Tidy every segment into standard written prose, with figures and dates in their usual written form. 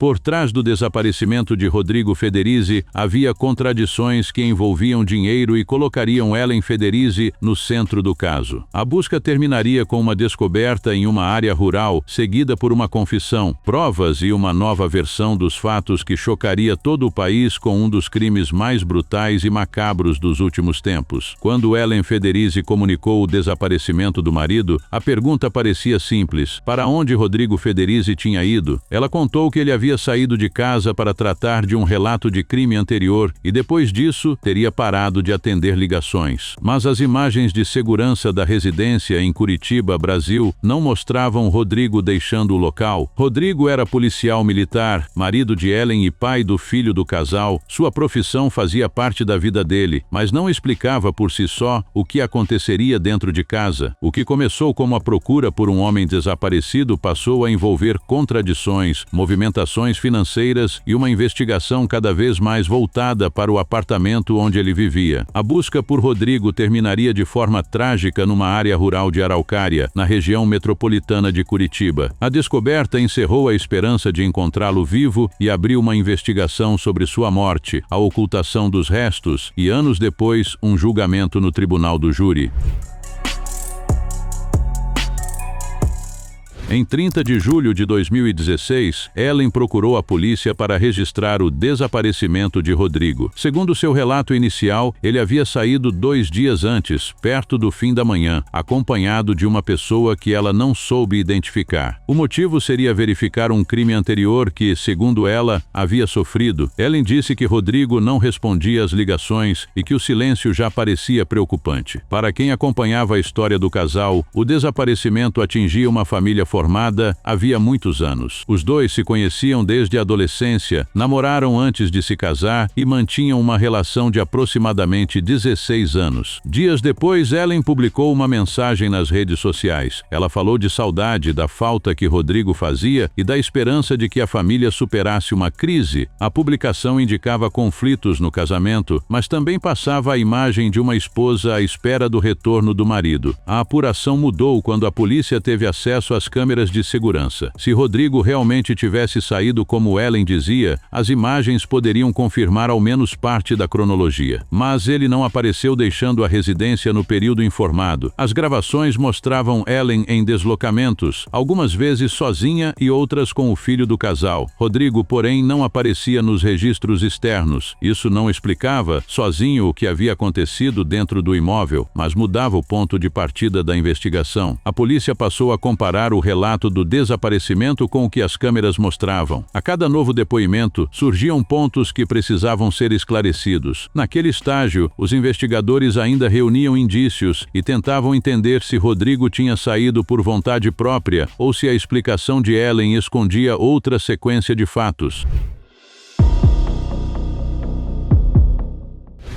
Por trás do desaparecimento de Rodrigo Federizi, havia contradições que envolviam dinheiro e colocariam Ellen Federizi no centro do caso. A busca terminaria com uma descoberta em uma área rural, seguida por uma confissão, provas e uma nova versão dos fatos que chocaria todo o país com um dos crimes mais brutais e macabros dos últimos tempos. Quando Ellen Federizi comunicou o desaparecimento do marido, a pergunta parecia simples: para onde Rodrigo Federizi tinha ido? Ela contou que ele havia saído de casa para tratar de um relato de crime anterior e depois disso teria parado de atender ligações. Mas as imagens de segurança da residência em Curitiba, Brasil, não mostravam Rodrigo deixando o local. Rodrigo era policial militar, marido de Ellen e pai do filho do casal. Sua profissão fazia parte da vida dele, mas não explicava por si só o que aconteceria dentro de casa. O que começou como a procura por um homem desaparecido passou a envolver contradições, movimentações financeiras e uma investigação cada vez mais voltada para o apartamento onde ele vivia. A busca por Rodrigo terminaria de forma trágica numa área rural de Araucária, na região metropolitana de Curitiba. A descoberta encerrou a esperança de encontrá-lo vivo e abriu uma investigação sobre sua morte, a ocultação dos restos e, anos depois, um julgamento no tribunal do júri. Em 30 de julho de 2016, Ellen procurou a polícia para registrar o desaparecimento de Rodrigo. Segundo seu relato inicial, ele havia saído 2 dias antes, perto do fim da manhã, acompanhado de uma pessoa que ela não soube identificar. O motivo seria verificar um crime anterior que, segundo ela, havia sofrido. Ellen disse que Rodrigo não respondia às ligações e que o silêncio já parecia preocupante. Para quem acompanhava a história do casal, o desaparecimento atingia uma família formada havia muitos anos. Os dois se conheciam desde a adolescência, namoraram antes de se casar e mantinham uma relação de aproximadamente 16 anos. Dias depois, Ellen publicou uma mensagem nas redes sociais. Ela falou de saudade, da falta que Rodrigo fazia e da esperança de que a família superasse uma crise. A publicação indicava conflitos no casamento, mas também passava a imagem de uma esposa à espera do retorno do marido. A apuração mudou quando a polícia teve acesso às câmeras de segurança. Se Rodrigo realmente tivesse saído como Ellen dizia, as imagens poderiam confirmar ao menos parte da cronologia. Mas ele não apareceu deixando a residência no período informado. As gravações mostravam Ellen em deslocamentos, algumas vezes sozinha e outras com o filho do casal. Rodrigo, porém, não aparecia nos registros externos. Isso não explicava sozinho o que havia acontecido dentro do imóvel, mas mudava o ponto de partida da investigação. A polícia passou a comparar o relato do desaparecimento com o que as câmeras mostravam. A cada novo depoimento, surgiam pontos que precisavam ser esclarecidos. Naquele estágio, os investigadores ainda reuniam indícios e tentavam entender se Rodrigo tinha saído por vontade própria ou se a explicação de Ellen escondia outra sequência de fatos.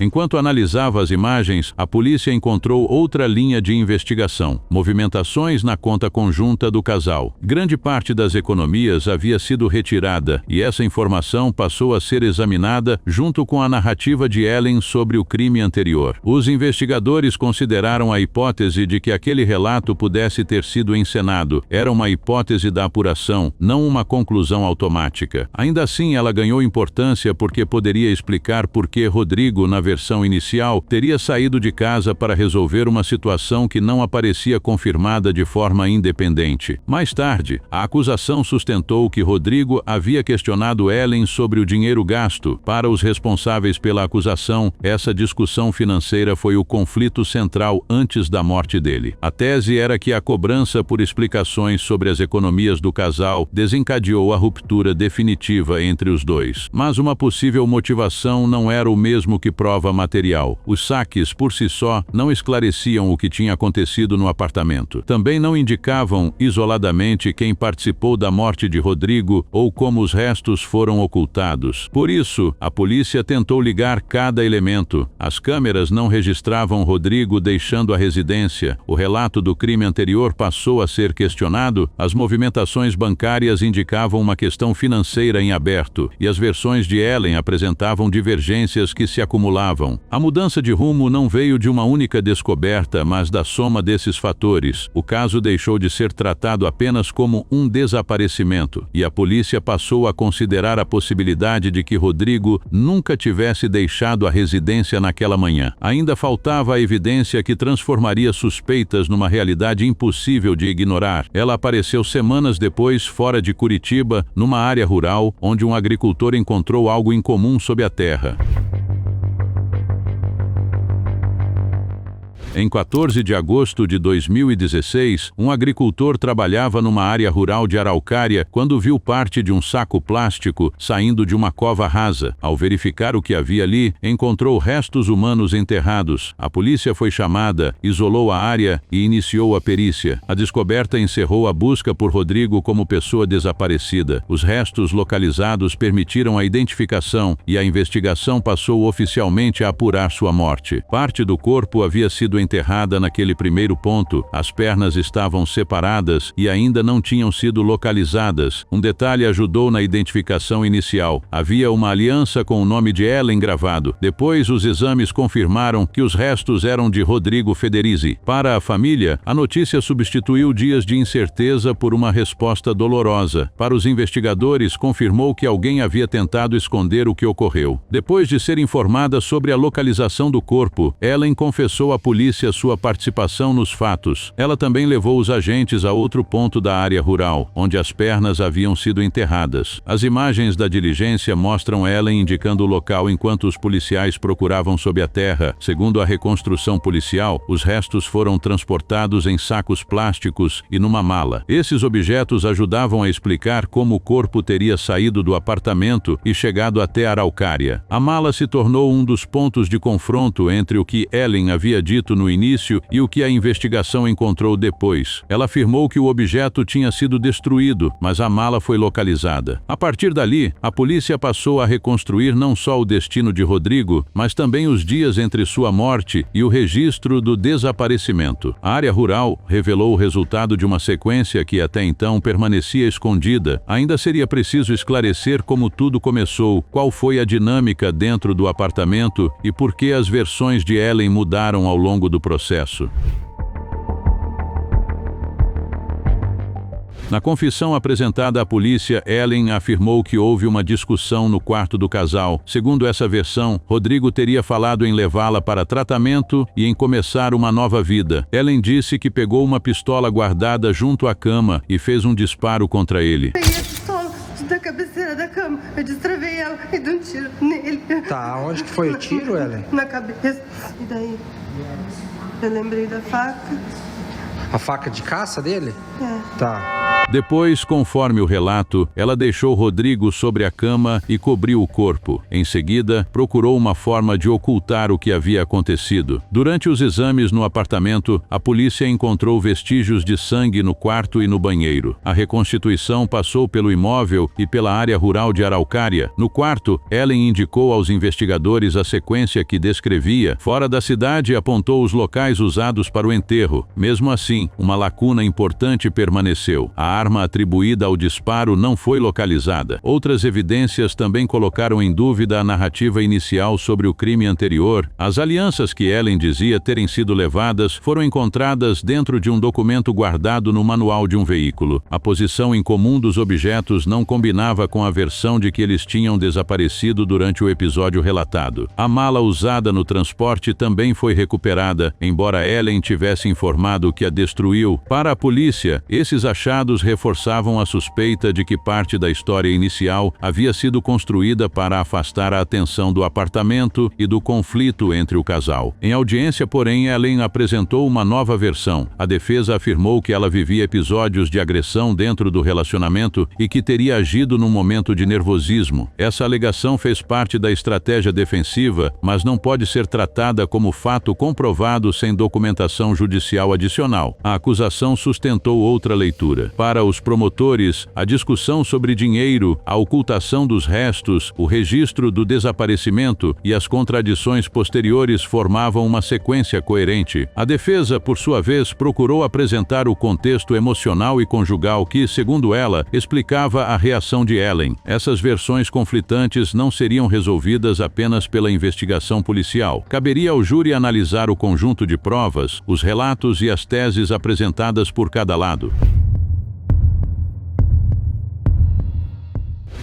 Enquanto analisava as imagens, a polícia encontrou outra linha de investigação: movimentações na conta conjunta do casal. Grande parte das economias havia sido retirada e essa informação passou a ser examinada junto com a narrativa de Ellen sobre o crime anterior. Os investigadores consideraram a hipótese de que aquele relato pudesse ter sido encenado. Era uma hipótese da apuração, não uma conclusão automática. Ainda assim, ela ganhou importância porque poderia explicar por que Rodrigo, na versão inicial, teria saído de casa para resolver uma situação que não aparecia confirmada de forma independente. Mais tarde, a acusação sustentou que Rodrigo havia questionado Ellen sobre o dinheiro gasto. Para os responsáveis pela acusação, essa discussão financeira foi o conflito central antes da morte dele. A tese era que a cobrança por explicações sobre as economias do casal desencadeou a ruptura definitiva entre os dois. Mas uma possível motivação não era o mesmo que prova material. Os saques, por si só, não esclareciam o que tinha acontecido no apartamento. Também não indicavam, isoladamente, quem participou da morte de Rodrigo ou como os restos foram ocultados. Por isso, a polícia tentou ligar cada elemento. As câmeras não registravam Rodrigo deixando a residência. O relato do crime anterior passou a ser questionado. As movimentações bancárias indicavam uma questão financeira em aberto, e as versões de Ellen apresentavam divergências que se acumulavam mudavam. A mudança de rumo não veio de uma única descoberta, mas da soma desses fatores. O caso deixou de ser tratado apenas como um desaparecimento, e a polícia passou a considerar a possibilidade de que Rodrigo nunca tivesse deixado a residência naquela manhã. Ainda faltava a evidência que transformaria suspeitas numa realidade impossível de ignorar. Ela apareceu semanas depois, fora de Curitiba, numa área rural, onde um agricultor encontrou algo incomum sob a terra. Em 14 de agosto de 2016, um agricultor trabalhava numa área rural de Araucária quando viu parte de um saco plástico saindo de uma cova rasa. Ao verificar o que havia ali, encontrou restos humanos enterrados. A polícia foi chamada, isolou a área e iniciou a perícia. A descoberta encerrou a busca por Rodrigo como pessoa desaparecida. Os restos localizados permitiram a identificação e a investigação passou oficialmente a apurar sua morte. Parte do corpo havia sido enterrada naquele primeiro ponto, as pernas estavam separadas e ainda não tinham sido localizadas. Um detalhe ajudou na identificação inicial. Havia uma aliança com o nome de Ellen gravado. Depois, os exames confirmaram que os restos eram de Rodrigo Federizi. Para a família, a notícia substituiu dias de incerteza por uma resposta dolorosa. Para os investigadores, confirmou que alguém havia tentado esconder o que ocorreu. Depois de ser informada sobre a localização do corpo, Ellen confessou à polícia sua participação nos fatos. Ela também levou os agentes a outro ponto da área rural, onde as pernas haviam sido enterradas. As imagens da diligência mostram Ellen indicando o local enquanto os policiais procuravam sob a terra. Segundo a reconstrução policial, os restos foram transportados em sacos plásticos e numa mala. Esses objetos ajudavam a explicar como o corpo teria saído do apartamento e chegado até Araucária. A mala se tornou um dos pontos de confronto entre o que Ellen havia dito no início e o que a investigação encontrou depois. Ela afirmou que o objeto tinha sido destruído, mas a mala foi localizada. A partir dali, a polícia passou a reconstruir não só o destino de Rodrigo, mas também os dias entre sua morte e o registro do desaparecimento. A área rural revelou o resultado de uma sequência que até então permanecia escondida. Ainda seria preciso esclarecer como tudo começou, qual foi a dinâmica dentro do apartamento e por que as versões de Ellen mudaram ao longo do processo. Na confissão apresentada à polícia, Ellen afirmou que houve uma discussão no quarto do casal. Segundo essa versão, Rodrigo teria falado em levá-la para tratamento e em começar uma nova vida. Ellen disse que pegou uma pistola guardada junto à cama e fez um disparo contra ele. Da cabeceira da cama, eu destravei ela e dei um tiro nele. Tá, onde que foi o tiro, Ellen? Na cabeça. E daí, eu lembrei da faca. A faca de caça dele? É. Tá. Depois, conforme o relato, ela deixou Rodrigo sobre a cama e cobriu o corpo. Em seguida, procurou uma forma de ocultar o que havia acontecido. Durante os exames no apartamento, a polícia encontrou vestígios de sangue no quarto e no banheiro. A reconstituição passou pelo imóvel e pela área rural de Araucária. No quarto, Ellen indicou aos investigadores a sequência que descrevia. Fora da cidade, apontou os locais usados para o enterro. Mesmo assim, uma lacuna importante permaneceu. A arma atribuída ao disparo não foi localizada. Outras evidências também colocaram em dúvida a narrativa inicial sobre o crime anterior. As alianças que Ellen dizia terem sido levadas foram encontradas dentro de um documento guardado no manual de um veículo. A posição incomum dos objetos não combinava com a versão de que eles tinham desaparecido durante o episódio relatado. A mala usada no transporte também foi recuperada, embora Ellen tivesse informado que a destruiu. Para a polícia, esses achados reforçavam a suspeita de que parte da história inicial havia sido construída para afastar a atenção do apartamento e do conflito entre o casal. Em audiência, porém, Ellen apresentou uma nova versão. A defesa afirmou que ela vivia episódios de agressão dentro do relacionamento e que teria agido num momento de nervosismo. Essa alegação fez parte da estratégia defensiva, mas não pode ser tratada como fato comprovado sem documentação judicial adicional. A acusação sustentou outra leitura. Para os promotores, a discussão sobre dinheiro, a ocultação dos restos, o registro do desaparecimento e as contradições posteriores formavam uma sequência coerente. A defesa, por sua vez, procurou apresentar o contexto emocional e conjugal que, segundo ela, explicava a reação de Ellen. Essas versões conflitantes não seriam resolvidas apenas pela investigação policial. Caberia ao júri analisar o conjunto de provas, os relatos e as teses apresentadas por cada lado.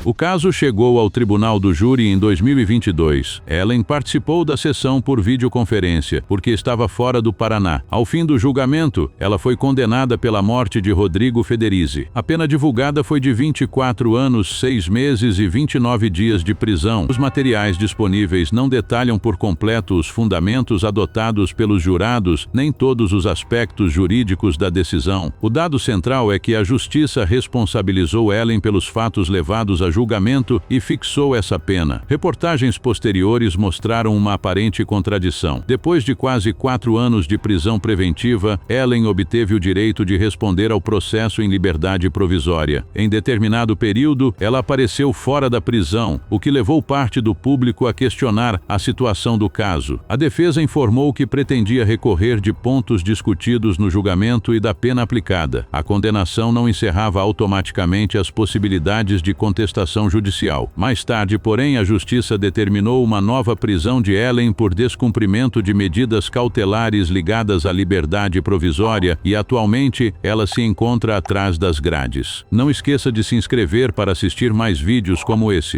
O caso chegou ao tribunal do júri em 2022. Ellen participou da sessão por videoconferência, porque estava fora do Paraná. Ao fim do julgamento, ela foi condenada pela morte de Rodrigo Federici. A pena divulgada foi de 24 anos, 6 meses e 29 dias de prisão. Os materiais disponíveis não detalham por completo os fundamentos adotados pelos jurados, nem todos os aspectos jurídicos da decisão. O dado central é que a justiça responsabilizou Ellen pelos fatos levados a julgamento e fixou essa pena. Reportagens posteriores mostraram uma aparente contradição. Depois de quase 4 anos de prisão preventiva, Ellen obteve o direito de responder ao processo em liberdade provisória. Em determinado período, ela apareceu fora da prisão, o que levou parte do público a questionar a situação do caso. A defesa informou que pretendia recorrer de pontos discutidos no julgamento e da pena aplicada. A condenação não encerrava automaticamente as possibilidades de contestação judicial. Mais tarde, porém, a justiça determinou uma nova prisão de Ellen por descumprimento de medidas cautelares ligadas à liberdade provisória e, atualmente, ela se encontra atrás das grades. Não esqueça de se inscrever para assistir mais vídeos como esse.